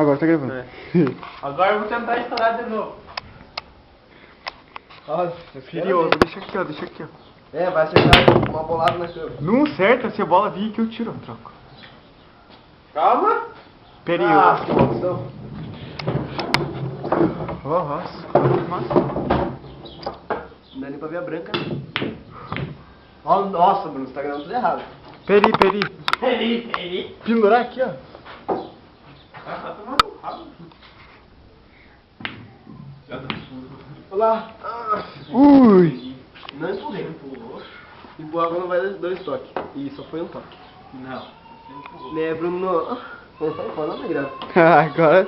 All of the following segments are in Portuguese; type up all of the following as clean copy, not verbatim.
Agora tá gravando. É. Agora eu vou tentar estourar de novo. Nossa, Curioso, deixa aqui, ó, deixa aqui, ó. É, vai acertar uma bolada na câmera. Não certa, se a bola vir que eu tiro, eu troco. Calma. Pera aí, Ah, que maldição. Ó, nossa, massa. Não dá nem pra ver a branca, né? Ó, nossa, Bruno, você tá gravando tudo errado. Peri. Peraí. Pendurar aqui, ó. Tá tomando um rabo. Olá. Ui. Não empurrei. Empurrar quando vai dar 2 toques. E só foi um toque. Não, você empurrou. Né, Bruno? Não sai fora, não é grave. Agora,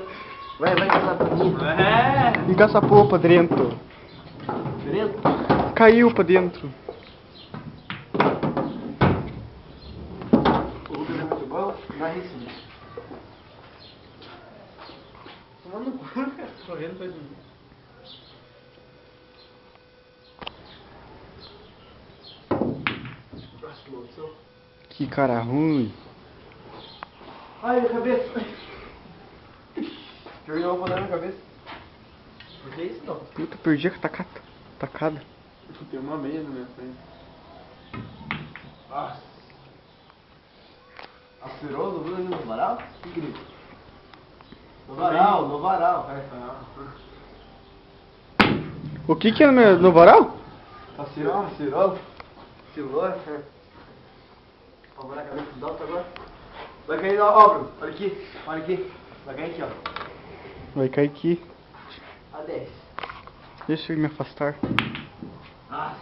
Vai casar pra mim. É. encaçapou pra dentro. Direito? Caiu pra dentro. O Lucas é muito bom. Vai sim. Tomando no cu, cara. Correndo pra mim. Nossa, que maldição. Que cara ruim. Ai, minha cabeça. Joguei uma panela na cabeça. Por que isso não? Puta, perdi a tacada. Tem uma meia na minha frente. Nossa. Aspirou no Bruno no varal? Que grito? No varal. O que é no varal? Tá cirolo. Silor. Vamos na cabeça do Dalton agora. Vai cair na obra. Olha aqui. Vai cair aqui, ó. Vai cair aqui. A 10. Deixa eu me afastar. Ah,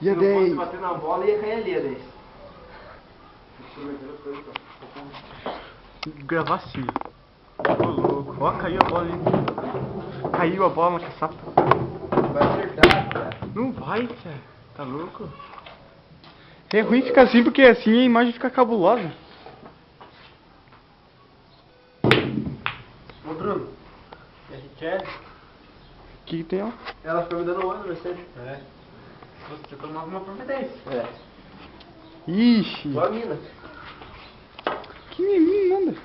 E a se não fosse 10? bater na bola, ia cair ali a 10. Gravar assim. Ô louco. Ó, caiu a bola ali. Caiu a bola na caçapa. Vai acertar, cara. Não vai, cara. Tá louco? É ruim ficar assim porque assim a imagem fica cabulosa. Ô, Bruno. A gente quer? O que tem, ó? Ela ficou me dando olho, vai ser. É. Você tomava uma providência. É. Ixi. Só a mina. Que menino, nada.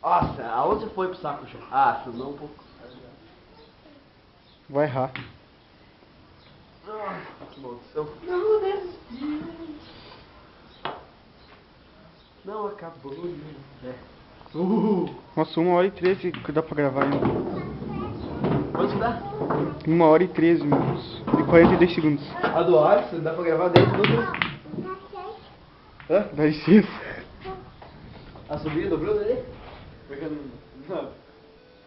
Nossa, aonde você foi pro saco, já? Ah, filmou um pouco. Vai errar. Ah, que maldição. Não desisti. Não acabou. É. Nossa, 1h13 que dá pra gravar ainda. Quanto dá? 1h13 minutos. E 42 segundos. A do Alisson, dá pra gravar 10 minutos? Hã? Dá licença. A sobrinha do Bruno ali? Porque não.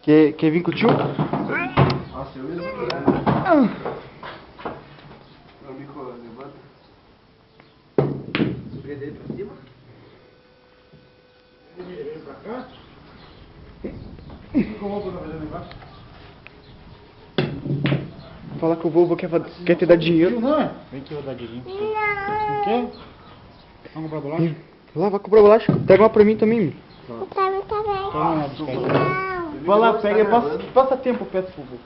Quer vir com o tio? Nossa, eu mesmo não. Meu bico levanta. Sobrinha dele pra cima? Ele pra cá? O que o roubo tá fazendo embaixo? Fala que o vovô quer te dar dinheiro. Não é? Vem que eu vou dar dinheiro. Não quer? Vamos comprar bolacha? Lá, vai comprar bolacha. Pega uma pra mim também, meu. Toma, Vai lá, pega. Passa tempo, peço por favor.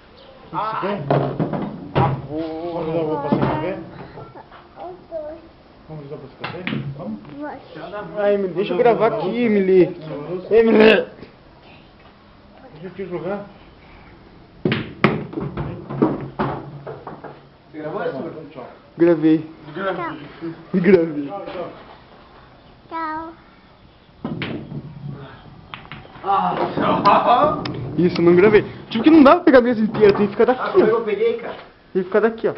Você quer? Vamos ajudar o vô a passar café? Vamos ajudar a passar café? Vamos? Ai, me deixa eu gravar aqui, Emily. Emily. Deixa eu te jogar. Você gravou isso, Bruno? Tchau. Gravei. Gravei. Tchau. Ah, Isso, não gravei. Tipo que não dá pra pegar a mesa inteira, tem que ficar daqui, como ó. eu peguei, cara? Tem que ficar daqui, ó.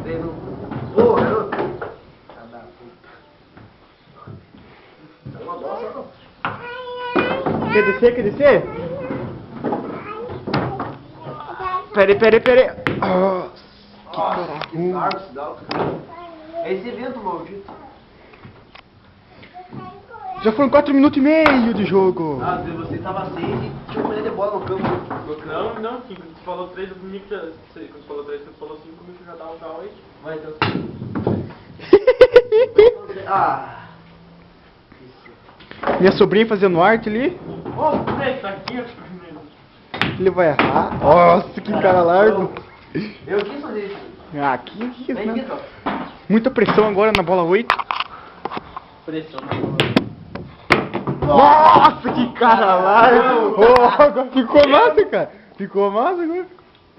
Vem no... Ô, garoto. Filha da puta. Tá uma bosta, não? Quer descer? Quer descer? Pera aí. Nossa, que Nossa, cara que ruim. saco esse Dalton. É esse evento maldito. Já foram 4 minutos e meio de jogo. Ah, você tava 6 e tinha uma mulher de bola no campo. Não, quando tu falou 3 comigo, quando tu falou 3, quando tu falou 5 comigo, já tava pra 8. Vai, então. Ah. Minha sobrinha fazendo arte ali. Ô, moleque, tá aqui, ó. Ele vai errar. Nossa, que cara largo. Eu quis fazer isso. Ah, que isso, Vem aqui, né? então. Muita pressão agora na bola 8. Pressão. Nossa, que cara lá! Ficou massa, cara. Ficou massa agora.